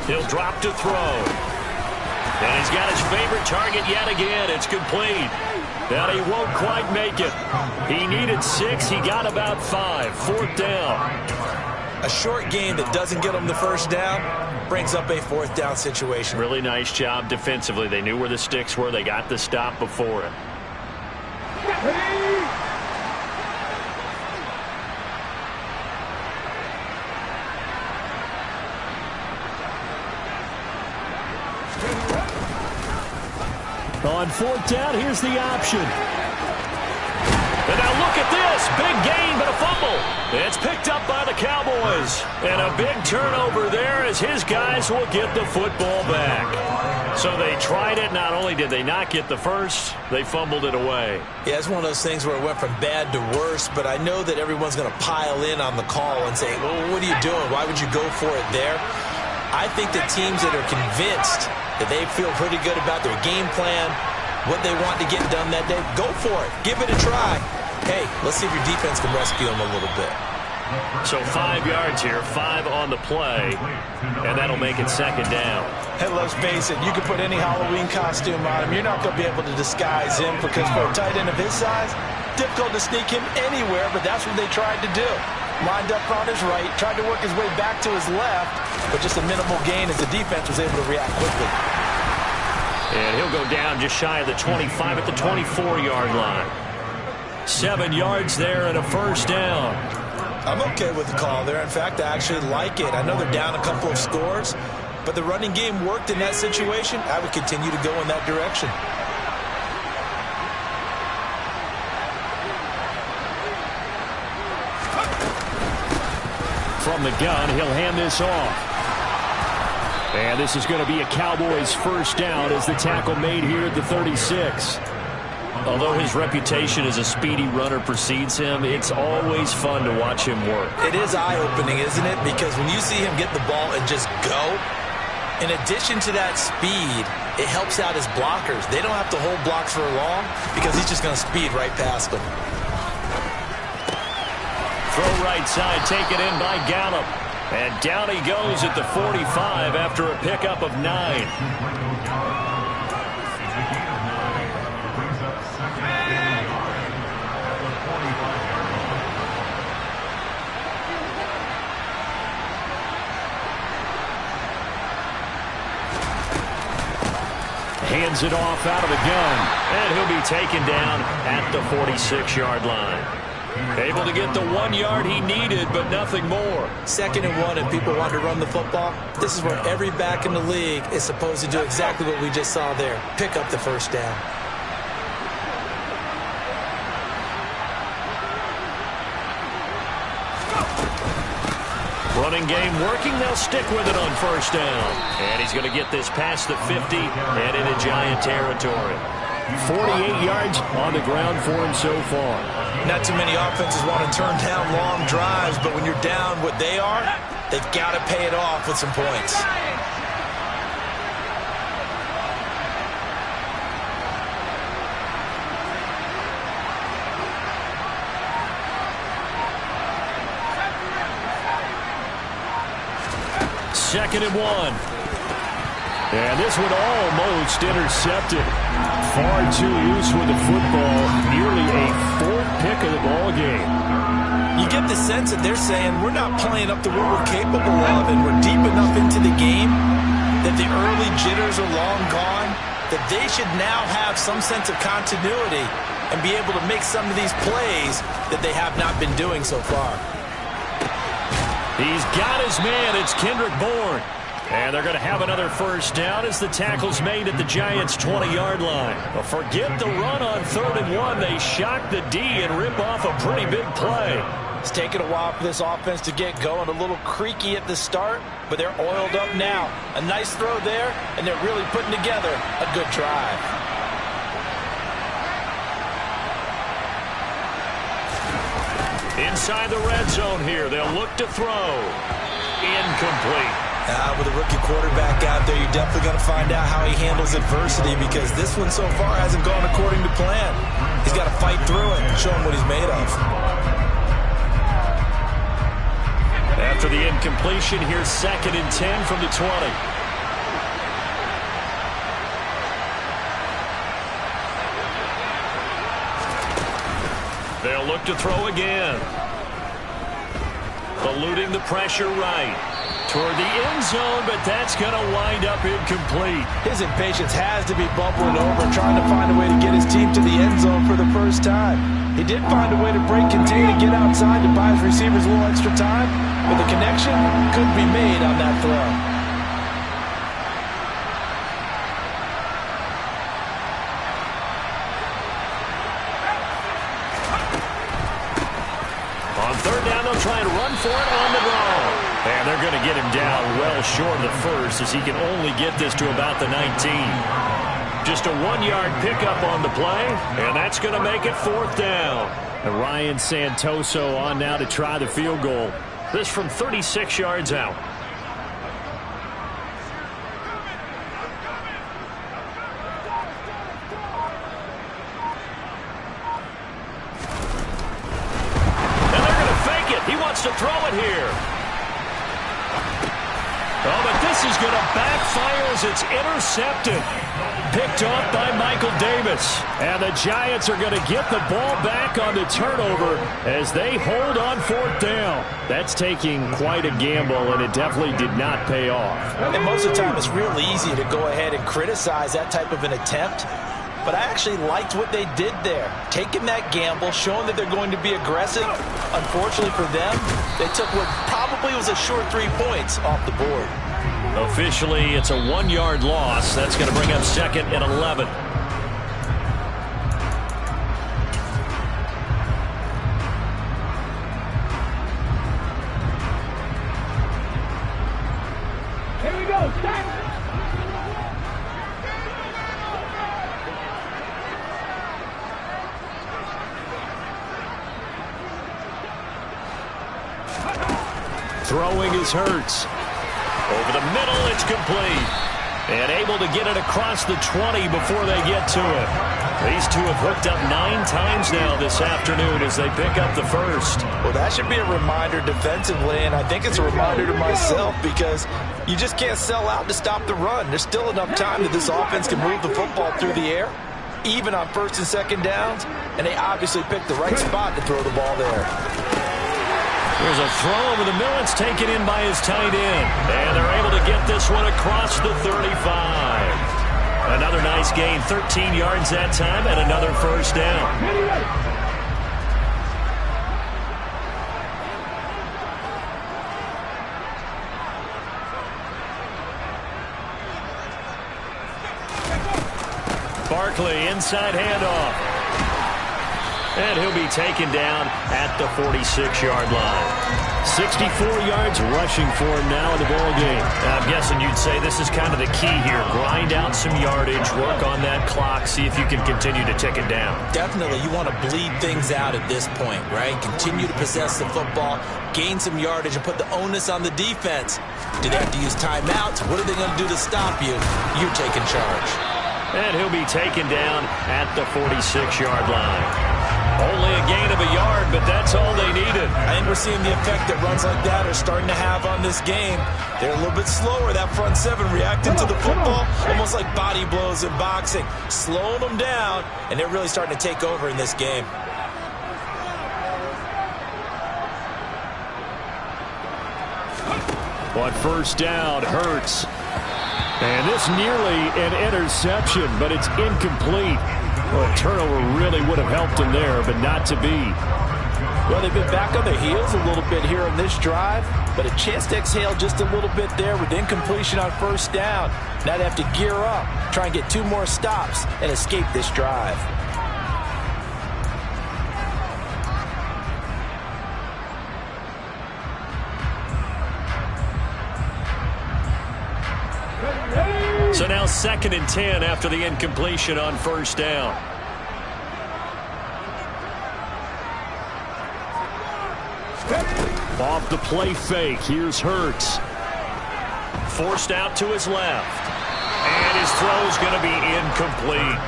He'll drop to throw. And he's got his favorite target yet again. It's complete. But he won't quite make it. He needed 6. He got about 5. 4th down. A short game that doesn't get him the 1st down brings up a 4th down situation. Really nice job defensively. They knew where the sticks were. They got the stop before it. On 4th down, here's the option. And now look at this. Big gain, but a fumble. It's picked up by the Cowboys. is. And a big turnover there as his guys will get the football back. So they tried it. Not only did they not get the first, they fumbled it away. Yeah, it's one of those things where it went from bad to worse, but I know that everyone's going to pile in on the call and say, well, what are you doing? Why would you go for it there? I think the teams that are convinced that they feel pretty good about their game plan, what they want to get done that day, go for it. Give it a try. Hey, let's see if your defense can rescue them a little bit. So 5 yards here, 5 on the play, and that'll make it second down. Hey, let's face it, you can put any Halloween costume on him. You're not going to be able to disguise him because for a tight end of his size, difficult to sneak him anywhere, but that's what they tried to do. Lined up on his right, tried to work his way back to his left, but just a minimal gain as the defense was able to react quickly. And he'll go down just shy of the 25 at the 24-yard line. 7 yards there and a first down. I'm okay with the call there. In fact, I actually like it. I know they're down a couple of scores, but the running game worked in that situation. I would continue to go in that direction. From the gun, he'll hand this off. And this is going to be a Cowboys first down as the tackle made here at the 36. Although his reputation as a speedy runner precedes him, it's always fun to watch him work. It is eye-opening, isn't it? Because when you see him get the ball and just go, in addition to that speed, it helps out his blockers. They don't have to hold blocks for long because he's just going to speed right past them. Throw right side, taken in by Gallup. And down he goes at the 45 after a pickup of 9. Hands it off out of the gun, and he'll be taken down at the 46-yard line. Able to get the 1 yard he needed, but nothing more. 2nd and 1, and people want to run the football. This is where every back in the league is supposed to do exactly what we just saw there. Pick up the first down. Running game working. They'll stick with it on first down. And he's going to get this past the 50 and into Giant territory. 48 yards on the ground for him so far. Not too many offenses want to turn down long drives, but when you're down what they are, they've got to pay it off with some points. Second and 1. And this one almost intercepted. Far too loose with the football. Nearly a 4th pick of the ball game. You get the sense that they're saying we're not playing up to what we're capable of, and we're deep enough into the game that the early jitters are long gone, that they should now have some sense of continuity and be able to make some of these plays that they have not been doing so far. He's got his man. It's Kendrick Bourne. And they're going to have another first down as the tackle's made at the Giants' 20-yard line. Well, forget the run on 3rd and 1. They shock the D and rip off a pretty big play. It's taken a while for this offense to get going. A little creaky at the start, but they're oiled up now. A nice throw there, and they're really putting together a good drive. Inside the red zone here, they'll look to throw. Incomplete. With a rookie quarterback out there, you're definitely going to find out how he handles adversity because this one so far hasn't gone according to plan. He's got to fight through it and show him what he's made of. After the incompletion, here's 2nd and 10 from the 20. They'll look to throw again. Eluding the pressure right. Toward the end zone, but that's going to wind up incomplete. His impatience has to be bubbling over, trying to find a way to get his team to the end zone for the first time. He did find a way to break contain and get outside to buy his receivers a little extra time, but the connection couldn't be made on that throw. On 3rd down, they'll try and run for it on the draw. And they're going to get him down well short of the first as he can only get this to about the 19. Just a 1-yard pickup on the play, and that's going to make it 4th down. And Ryan Santoso on now to try the field goal. This from 36 yards out. And they're going to fake it. He wants to throw it here. Oh, but this is going to backfire as it's intercepted. Picked off by Michael Davis. And the Giants are going to get the ball back on the turnover as they hold on 4th down. That's taking quite a gamble, and it definitely did not pay off. And most of the time, it's real easy to go ahead and criticize that type of an attempt. But I actually liked what they did there. Taking that gamble, showing that they're going to be aggressive. Unfortunately for them, they took what probably was a short 3 points off the board. Officially, it's a 1-yard loss. That's going to bring up 2nd and 11. Here we go, start. Throwing is Hurts. Over the middle, it's complete. And able to get it across the 20 before they get to it. These two have hooked up 9 times now this afternoon as they pick up the first. Well, that should be a reminder defensively, and I think it's a reminder to myself because you just can't sell out to stop the run. There's still enough time that this offense can move the football through the air, even on 1st and 2nd downs, and they obviously picked the right spot to throw the ball there. There's a throw over the middle. It's taken in by his tight end. And they're able to get this one across the 35. Another nice gain, 13 yards that time, and another first down. Barkley, inside handoff. And he'll be taken down at the 46-yard line. 64 yards rushing for him now in the ballgame. I'm guessing you'd say this is kind of the key here. Grind out some yardage, work on that clock, see if you can continue to tick it down. Definitely, you want to bleed things out at this point, right? Continue to possess the football, gain some yardage, and put the onus on the defense. Do they have to use timeouts? What are they going to do to stop you? You're taking charge. And he'll be taken down at the 46-yard line. Only a gain of a yard, but that's all they needed. I think we're seeing the effect that runs like that are starting to have on this game. They're a little bit slower, that front seven, reacting to the football, almost like body blows in boxing. Slowing them down, and they're really starting to take over in this game. On 1st down, Hurts. And this nearly an interception, but it's incomplete. Well, a turnover really would have helped them there, but not to be. Well, they've been back on their heels a little bit here on this drive, but a chance to exhale just a little bit there with incompletion on 1st down. Now they have to gear up, try and get 2 more stops, and escape this drive. So now 2nd and 10 after the incompletion on 1st down. Off the play fake, here's Hurts. Forced out to his left. And his throw's going to be incomplete.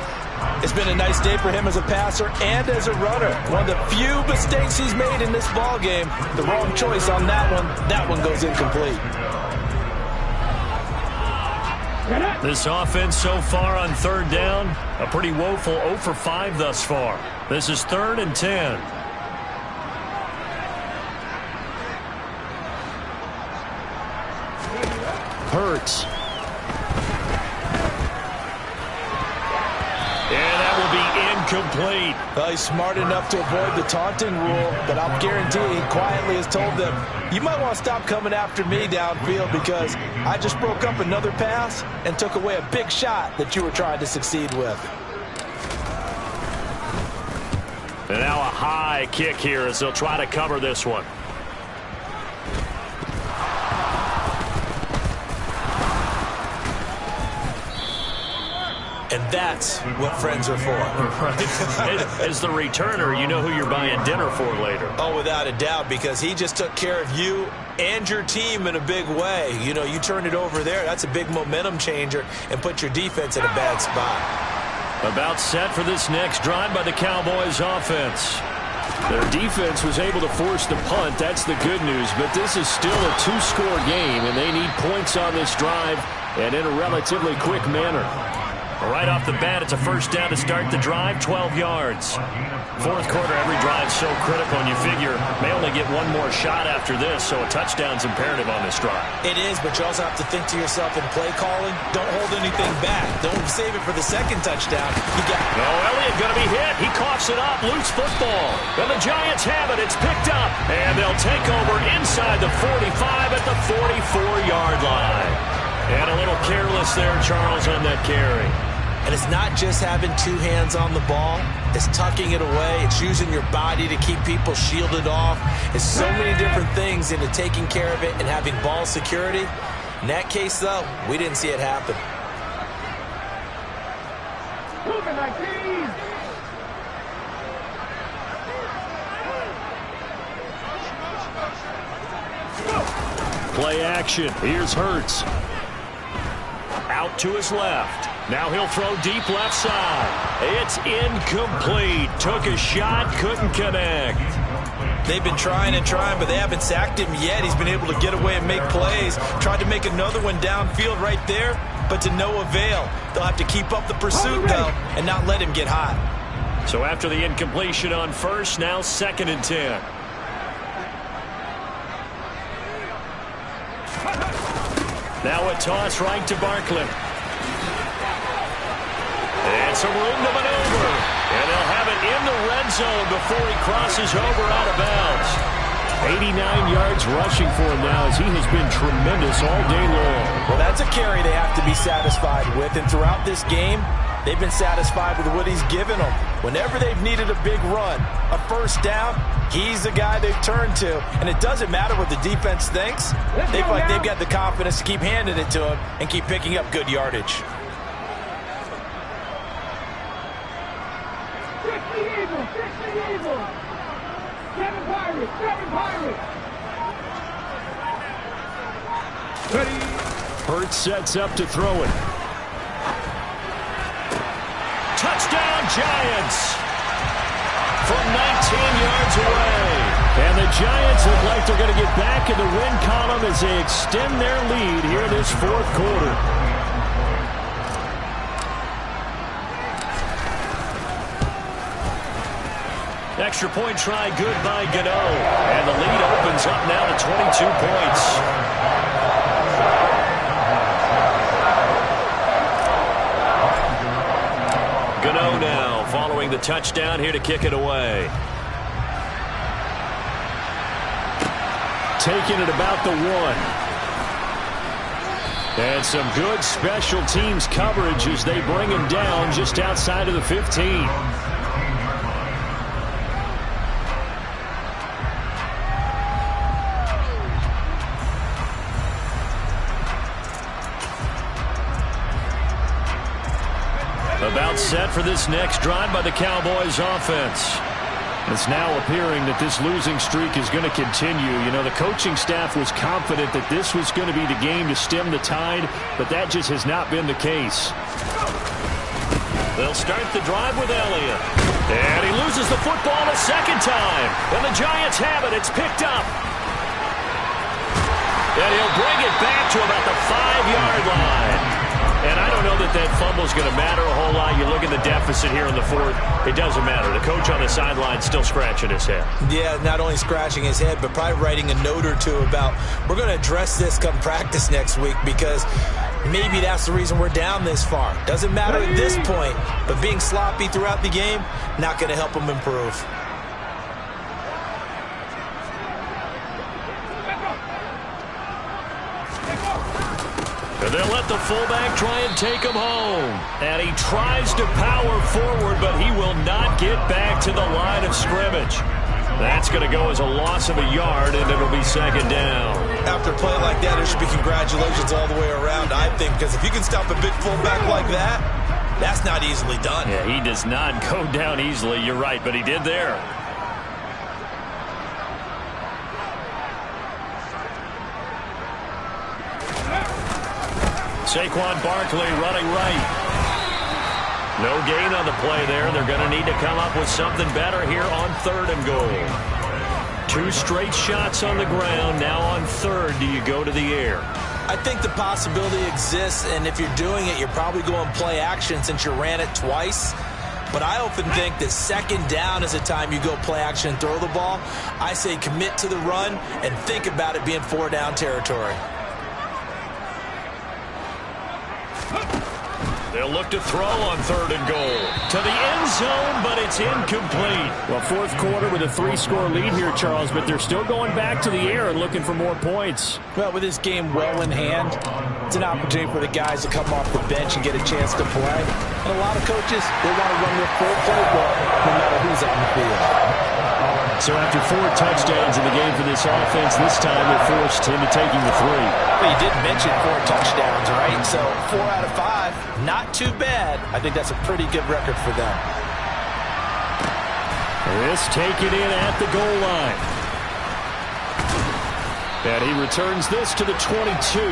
It's been a nice day for him as a passer and as a runner. One of the few mistakes he's made in this ball game. The wrong choice on that one. That one goes incomplete. This offense so far on 3rd down, a pretty woeful 0 for 5 thus far. This is 3rd and 10. Hurts. And that will be incomplete. Well, he's smart enough to avoid the taunting rule, but I'll guarantee he quietly has told them, you might want to stop coming after me downfield because I just broke up another pass and took away a big shot that you were trying to succeed with. And now a high kick here as they'll try to cover this one. That's what friends are for. Right. As the returner, you know who you're buying dinner for later. Oh, without a doubt, because he just took care of you and your team in a big way. You know, you turn it over there, that's a big momentum changer and put your defense in a bad spot. About set for this next drive by the Cowboys offense. Their defense was able to force the punt. That's the good news. But this is still a two-score game, and they need points on this drive and in a relatively quick manner. Right off the bat, it's a first down to start the drive, 12 yards. Fourth quarter, every drive so critical, and you figure may only get one more shot after this, so a touchdown's imperative on this drive. It is, but you also have to think to yourself in play calling, don't hold anything back. Don't save it for the second touchdown. You got Elliott going to be hit. He coughs it up. Loose football. And the Giants have it. It's picked up. And they'll take over inside the 45 at the 44-yard line. And a little careless there, Charles, on that carry. And it's not just having two hands on the ball. It's tucking it away. It's using your body to keep people shielded off. It's so many different things into taking care of it and having ball security. In that case, though, we didn't see it happen. Play action. Here's Hurts. Out to his left. Now he'll throw deep left side. It's incomplete. Took a shot, couldn't connect. They've been trying and trying, but they haven't sacked him yet. He's been able to get away and make plays. Tried to make another one downfield right there, but to no avail. They'll have to keep up the pursuit, though, and not let him get hot. So after the incompletion on first, now 2nd and 10. Now a toss right to Barkley. And some room to maneuver. And they'll have it in the red zone before he crosses over out of bounds. 89 yards rushing for him now as he has been tremendous all day long. Well, that's a carry they have to be satisfied with. And throughout this game, they've been satisfied with what he's given them. Whenever they've needed a big run, a first down, he's the guy they've turned to. And it doesn't matter what the defense thinks. They feel like they've got the confidence to keep handing it to him and keep picking up good yardage. Hurts sets up to throw it. Touchdown, Giants! From 19 yards away. And the Giants look like they're going to get back in the win column as they extend their lead here in this fourth quarter. Extra point try good by Gano. And the lead opens up now to 22 points. Gano now following the touchdown here to kick it away. Taking it about the 1. And some good special teams coverage as they bring him down just outside of the 15. About set for this next drive by the Cowboys offense. It's now appearing that this losing streak is going to continue. You know, the coaching staff was confident that this was going to be the game to stem the tide, but that just has not been the case. They'll start the drive with Elliott. And he loses the football a second time. And the Giants have it. It's picked up. And he'll bring it back to about the 5-yard line. And I don't know that that fumble is going to matter a whole lot. You look at the deficit here in the fourth. It doesn't matter. The coach on the sideline still scratching his head. Yeah, not only scratching his head, but probably writing a note or two about, we're going to address this come practice next week because maybe that's the reason we're down this far. Doesn't matter at this point, but being sloppy throughout the game, not going to help him improve. And they'll let the fullback try and take him home. And he tries to power forward, but he will not get back to the line of scrimmage. That's going to go as a loss of a yard, and it'll be second down. After a play like that, there should be congratulations all the way around, I think, because if you can stop a big fullback like that, That's not easily done. Yeah, he does not go down easily. You're right, but he did there. Saquon Barkley running right. No gain on the play there. They're going to need to come up with something better here on 3rd and goal. 2 straight shots on the ground. Now on 3rd, do you go to the air? I think the possibility exists, and if you're doing it, you're probably going play action since you ran it twice. But I often think that 2nd down is a time you go play action and throw the ball. I say commit to the run and think about it being 4-down territory. They'll look to throw on 3rd and goal. To the end zone, but it's incomplete. Well, 4th quarter with a 3-score lead here, Charles, but they're still going back to the air and looking for more points. Well, with this game well in hand, it's an opportunity for the guys to come off the bench and get a chance to play. And a lot of coaches, they want to run their full playbook no matter who's on the field. So after 4 touchdowns in the game for this offense, this time they're forced into taking the 3. Well, you did mention 4 touchdowns, right? So 4 out of 5, not too bad. I think that's a pretty good record for them. This taken in at the goal line. And he returns this to the 22.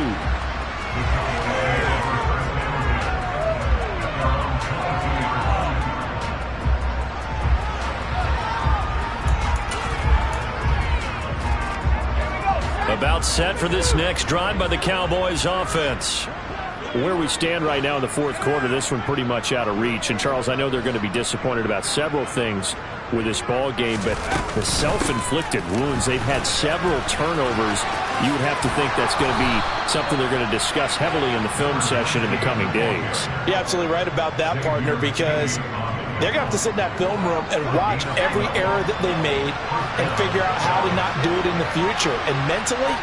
About set for this next drive by the Cowboys offense. Where we stand right now in the 4th quarter, this one pretty much out of reach. And, Charles, I know they're going to be disappointed about several things with this ball game, but the self-inflicted wounds, they've had several turnovers. You would have to think that's going to be something they're going to discuss heavily in the film session in the coming days. You're absolutely right about that, partner, because they're going to have to sit in that film room and watch every error that they made and figure out how to not do it in the future. And mentally,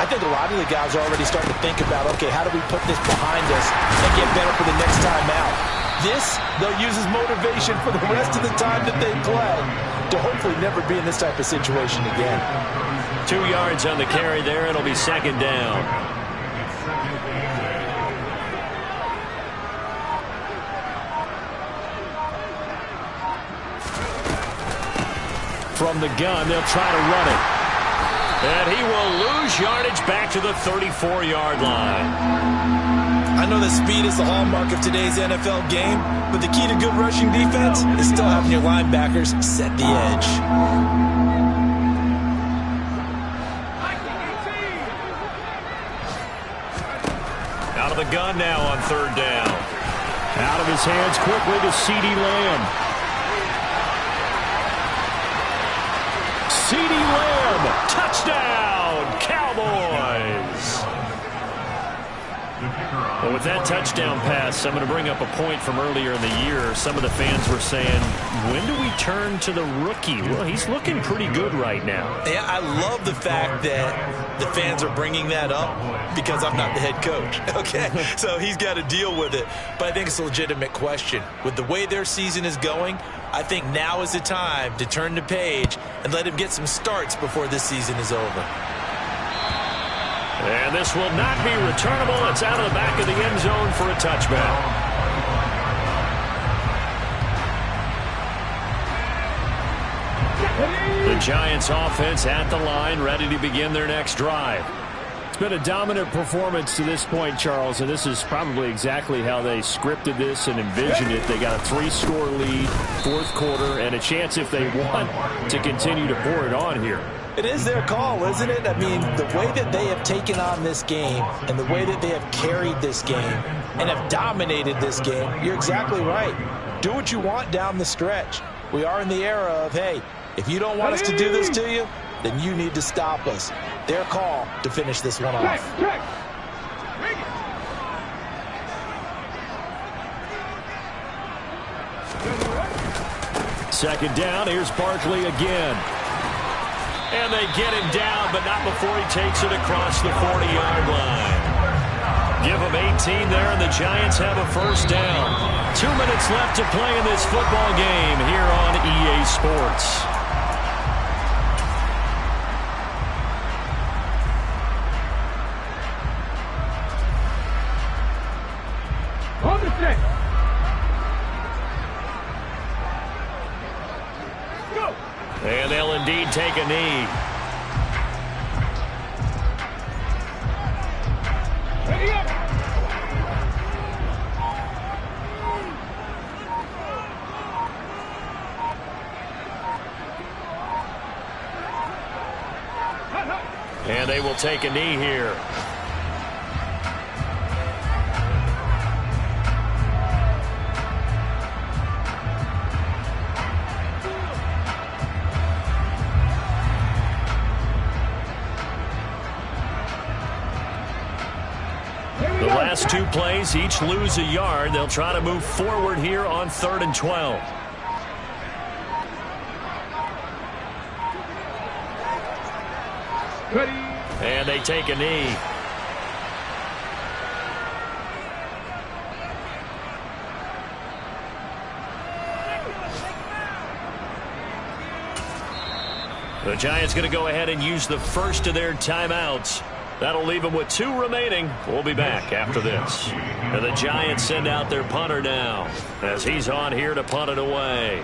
I think a lot of the guys are already starting to think about, okay, how do we put this behind us and get better for the next time out? This, they'll use as motivation for the rest of the time that they play to hopefully never be in this type of situation again. 2 yards on the carry there. It'll be 2nd down. From the gun, they'll try to run it. And he will lose yardage back to the 34-yard line. I know that speed is the hallmark of today's NFL game, but the key to good rushing defense is still having your linebackers set the edge. Out of the gun now on 3rd down. Out of his hands quickly to CeeDee Lamb. CeeDee Lamb, touchdown, Cowboys. Well, with that touchdown pass, I'm going to bring up a point from earlier in the year. Some of the fans were saying, when do we turn to the rookie? Well, he's looking pretty good right now. Yeah, I love the fact that the fans are bringing that up because I'm not the head coach, okay? So he's got to deal with it. But I think it's a legitimate question. With the way their season is going, I think now is the time to turn the page and let him get some starts before this season is over. And this will not be returnable. It's out of the back of the end zone for a touchback. The Giants offense at the line, ready to begin their next drive. It's been a dominant performance to this point, Charles, and this is probably exactly how they scripted this and envisioned it. They got a 3-score lead, 4th quarter, and a chance, if they want, to continue to pour it on here. It is their call, isn't it? I mean, the way that they have taken on this game and the way that they have carried this game and have dominated this game, you're exactly right. Do what you want down the stretch. We are in the era of, hey, if you don't want us to do this to you, then you need to stop us. Their call to finish this one off. Second down, here's Barkley again. And they get him down, but not before he takes it across the 40-yard line. Give him 18 there, and the Giants have a first down. 2 minutes left to play in this football game here on EA Sports. and take a knee. And they will take a knee here. The last two plays, each lose a yard. They'll try to move forward here on 3rd and 12. And they take a knee. The Giants going to go ahead and use the first of their timeouts. That'll leave them with 2 remaining. We'll be back after this. And the Giants send out their punter now as he's on here to punt it away.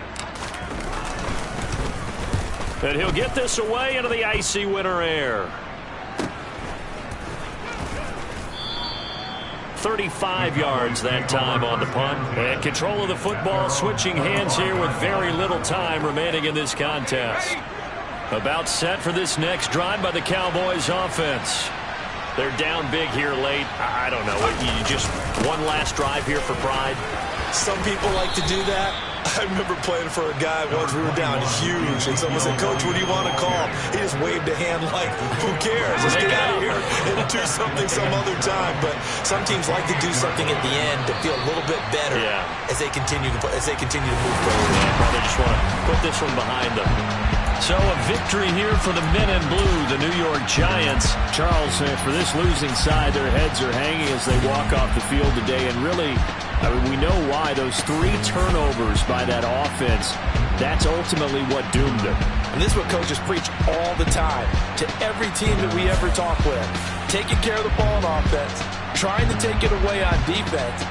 And he'll get this away into the icy winter air. 35 yards that time on the punt. And control of the football switching hands here with very little time remaining in this contest. About set for this next drive by the Cowboys offense. They're down big here late. I don't know. You just one last drive here for pride. Some people like to do that. I remember playing for a guy once. We were down huge, and someone said, "Coach, what do you want to call?" He just waved a hand like, "Who cares? Let's get out of here and do something some other time." But some teams like to do something at the end to feel a little bit better as they continue to move forward. They just want to put this one behind them. So a victory here for the men in blue, the New York Giants. Charles, for this losing side, their heads are hanging as they walk off the field today. And really, I mean, we know why. Those 3 turnovers by that offense, that's ultimately what doomed them. And this is what coaches preach all the time to every team that we ever talk with. Taking care of the ball on offense, trying to take it away on defense,